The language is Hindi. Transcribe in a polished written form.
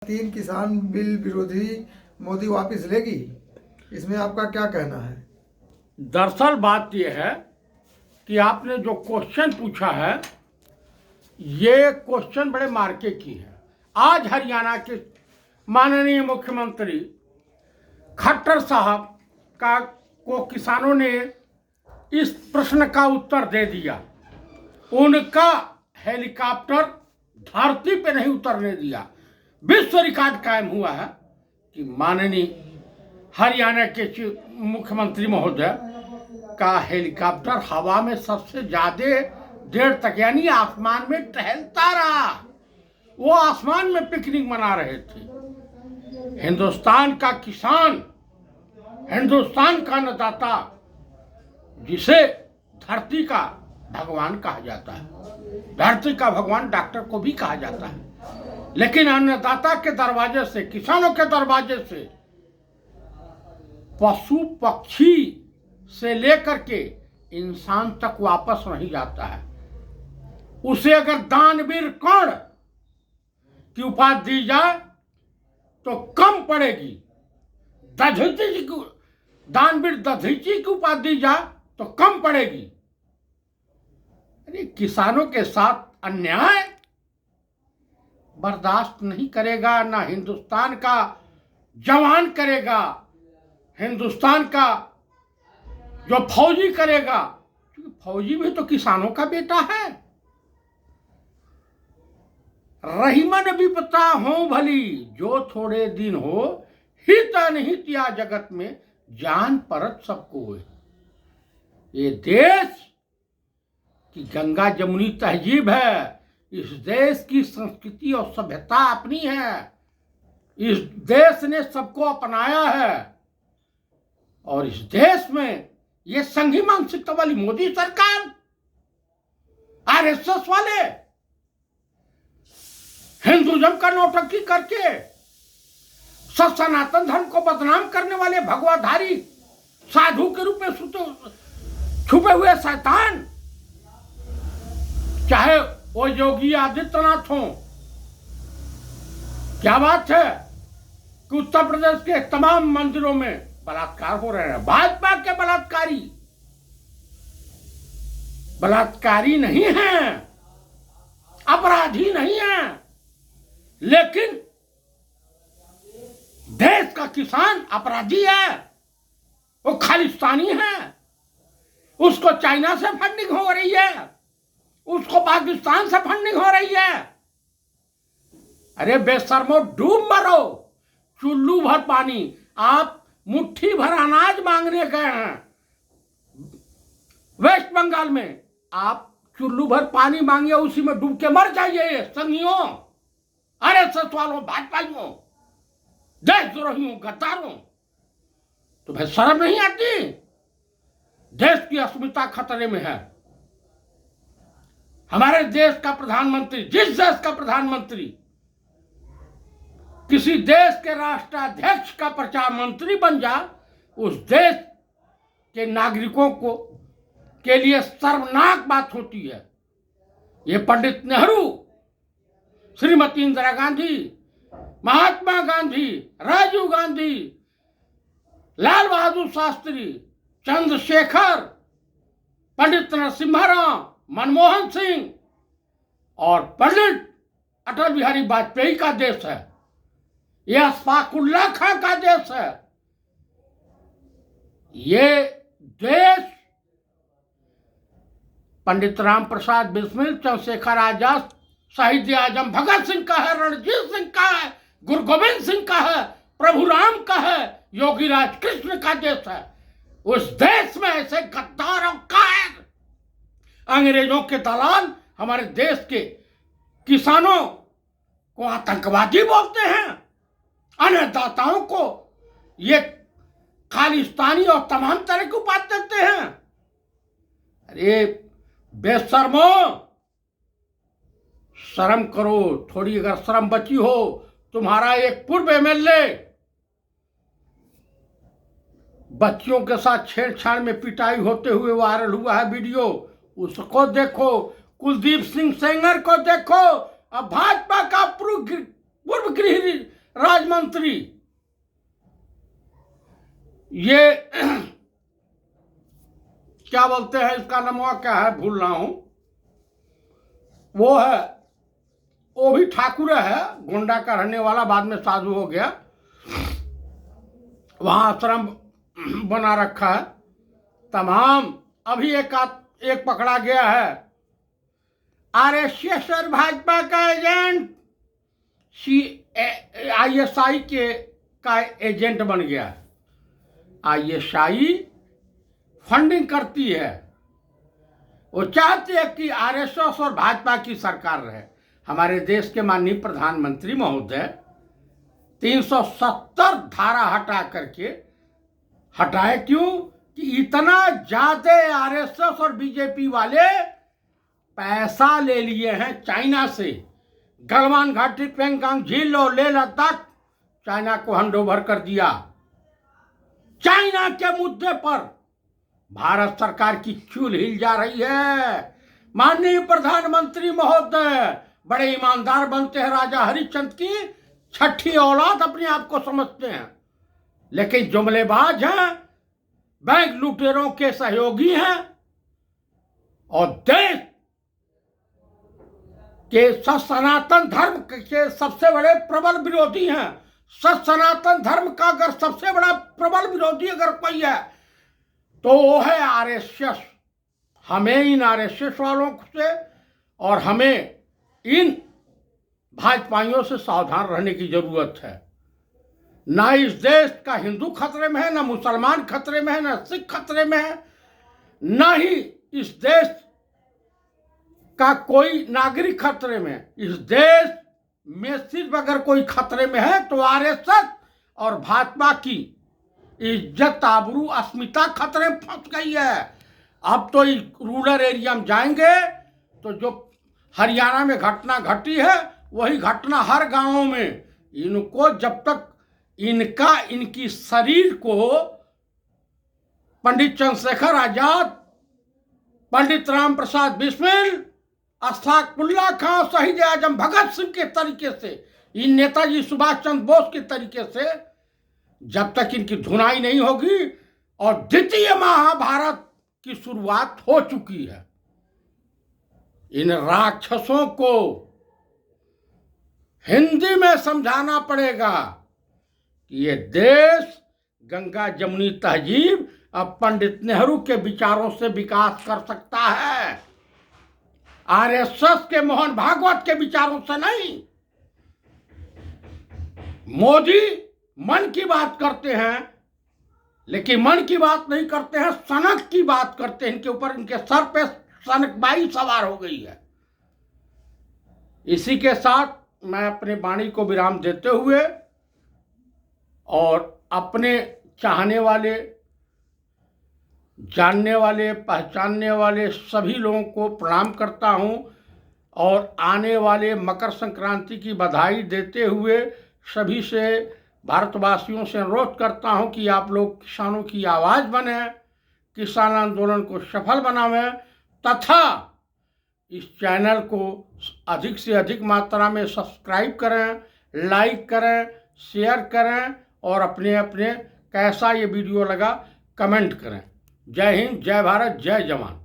तीन किसान बिल विरोधी मोदी वापस लेगी, इसमें आपका क्या कहना है? दरअसल बात यह है कि आपने जो क्वेश्चन पूछा है ये क्वेश्चन बड़े मार्के की है। आज हरियाणा के माननीय मुख्यमंत्री खट्टर साहब को किसानों ने इस प्रश्न का उत्तर दे दिया। उनका हेलीकॉप्टर धरती पे नहीं उतरने दिया। विश्व रिकॉर्ड कायम हुआ है कि माननीय हरियाणा के मुख्यमंत्री महोदय का हेलीकॉप्टर हवा में सबसे ज्यादा देर तक यानी आसमान में टहलता रहा। वो आसमान में पिकनिक मना रहे थे। हिंदुस्तान का किसान, हिंदुस्तान का अन्नदाता, जिसे धरती का भगवान कहा जाता है, धरती का भगवान डॉक्टर को भी कहा जाता है, लेकिन अन्नदाता के दरवाजे से, किसानों के दरवाजे से पशु पक्षी से लेकर के इंसान तक वापस नहीं जाता है। उसे अगर दानवीर कर्ण की उपाधि दी जाए तो कम पड़ेगी। दधीची की, दानवीर दधीची की उपाधि दी जाए तो कम पड़ेगी। अरे किसानों के साथ अन्याय बर्दाश्त नहीं करेगा, ना हिंदुस्तान का जवान करेगा, हिंदुस्तान का जो फौजी करेगा, क्योंकि फौजी भी तो किसानों का बेटा है। रहीमन विपता हो भली जो थोड़े दिन हो, हित अनहित या जगत में जान परत सबको होए। ये देश की गंगा जमुनी तहजीब है। इस देश की संस्कृति और सभ्यता अपनी है। इस देश ने सबको अपनाया है और इस देश में ये संघी मानसिकता वाली मोदी सरकार, आरएसएस वाले हिंदुइज्म का नौटंकी करके सनातन धर्म को बदनाम करने वाले भगवाधारी साधु के रूप में छुपे हुए शैतान, चाहे वो योगी आदित्यनाथ हो। क्या बात है कि उत्तर प्रदेश के तमाम मंदिरों में बलात्कार हो रहे हैं। भाजपा के बलात्कारी नहीं हैं, अपराधी नहीं हैं, लेकिन देश का किसान अपराधी है। वो खालिस्तानी है। उसको चाइना से फंडिंग हो रही है, उसको पाकिस्तान से फंडिंग हो रही है। अरे बेशर्मो, डूब मरो। चुल्लू भर पानी, आप मुट्ठी भर अनाज मांगने गए हैं वेस्ट बंगाल में, आप चुल्लू भर पानी मांगे, उसी में डूब के मर जाइए। संघियों, आरएसएस वालों, भाजपाइयों, देशद्रोहियों, गद्दारों, तुम्हें शर्म नहीं आती? देश की अस्मिता खतरे में है। हमारे देश का प्रधानमंत्री, जिस देश का प्रधानमंत्री किसी देश के राष्ट्राध्यक्ष का प्रचार मंत्री बन जाए, उस देश के नागरिकों को के लिए शर्मनाक बात होती है। ये पंडित नेहरू, श्रीमती इंदिरा गांधी, महात्मा गांधी, राजीव गांधी, लाल बहादुर शास्त्री, चंद्रशेखर, पंडित नरसिम्हा राव, मनमोहन सिंह और पंडित अटल बिहारी वाजपेयी का देश है। यह अशफाकुल्लाह खां का देश है। ये देश पंडित राम प्रसाद बिस्मिल, चंद्रशेखर आजाद, शहीद आजम भगत सिंह का है, रणजीत सिंह का है, गुरु गोविंद सिंह का है, प्रभु राम का है, योगी राज कृष्ण का देश है। उस देश में ऐसे गद्दार और कायर अंग्रेजों के दलाल हमारे देश के किसानों को आतंकवादी बोलते हैं, अन्नदाताओं को ये खालिस्तानी और तमाम तरह की उपाधि देते हैं। अरे बेशर्मो, शर्म करो थोड़ी। अगर शर्म बची हो, तुम्हारा एक पूर्व एमएलए बच्चियों के साथ छेड़छाड़ में पिटाई होते हुए वायरल हुआ है वीडियो, उसको देखो। कुलदीप सिंह सेंगर को देखो। अब भाजपा का पूर्व गृह राज्य मंत्री, ये क्या बोलते हैं, इसका नाम क्या है, भूल रहा हूं, वो है, वो भी ठाकुर है, गोंडा का रहने वाला, बाद में साधु हो गया, वहां आश्रम बना रखा है तमाम। अभी एक पकड़ा गया है आरएसएस और भाजपा का एजेंट, आईएसआई का एजेंट बन गया है। आईएसआई फंडिंग करती है, वो चाहती है कि आरएसएस और भाजपा की सरकार रहे। हमारे देश के माननीय प्रधानमंत्री महोदय 370 धारा हटा करके हटाए, क्यों कि इतना ज्यादा आरएसएस और बीजेपी वाले पैसा ले लिए हैं चाइना से। गलवान घाटी, पेंगोंग झील और लेह लद्दाख चाइना को हैंडओवर कर दिया। चाइना के मुद्दे पर भारत सरकार की चूल हिल जा रही है। माननीय प्रधानमंत्री महोदय बड़े ईमानदार बनते हैं, राजा हरिश्चंद्र की छठी औलाद अपने आप को समझते हैं, लेकिन जुमलेबाज हैं, बैंक लुटेरों के सहयोगी हैं और देश के सनातन धर्म के सबसे बड़े प्रबल विरोधी हैं। सनातन धर्म का अगर सबसे बड़ा प्रबल विरोधी अगर कोई है तो वो है आरएसएस। हमें इन आरएसएस वालों से और हमें इन भाजपाइयों से सावधान रहने की जरूरत है। ना इस देश का हिंदू खतरे में है, ना मुसलमान खतरे में है, ना सिख खतरे में है, ना ही इस देश का कोई नागरिक खतरे में है। इस देश में सिर्फ अगर कोई खतरे में है तो आरएसएस और भाजपा की इज्जत, आबरू, अस्मिता खतरे में फंस गई है। अब तो रूरल एरिया में जाएंगे तो जो हरियाणा में घटना घटी है वही घटना हर गांव में। इनको जब तक इनकी शरीर को पंडित चंद्रशेखर आजाद, पंडित राम प्रसाद बिस्मिल, अशफाकुल्ला खां, शहीद आजम भगत सिंह के तरीके से, इन नेताजी सुभाष चंद्र बोस के तरीके से जब तक इनकी धुनाई नहीं होगी, और द्वितीय महाभारत की शुरुआत हो चुकी है। इन राक्षसों को हिंदी में समझाना पड़ेगा कि ये देश गंगा जमुनी तहजीब अब पंडित नेहरू के विचारों से विकास कर सकता है, आरएसएस के मोहन भागवत के विचारों से नहीं। मोदी मन की बात करते हैं लेकिन मन की बात नहीं करते हैं, सनक की बात करते हैं। इनके ऊपर, इनके सर पे सनकबाई सवार हो गई है। इसी के साथ मैं अपने वाणी को विराम देते हुए और अपने चाहने वाले, जानने वाले, पहचानने वाले सभी लोगों को प्रणाम करता हूं और आने वाले मकर संक्रांति की बधाई देते हुए सभी से, भारतवासियों से अनुरोध करता हूं कि आप लोग किसानों की आवाज़ बने, किसान आंदोलन को सफल बनावें तथा इस चैनल को अधिक से अधिक मात्रा में सब्सक्राइब करें, लाइक करें, शेयर करें और अपने अपने कैसा ये वीडियो लगा कमेंट करें। जय हिंद, जय भारत, जय जवान।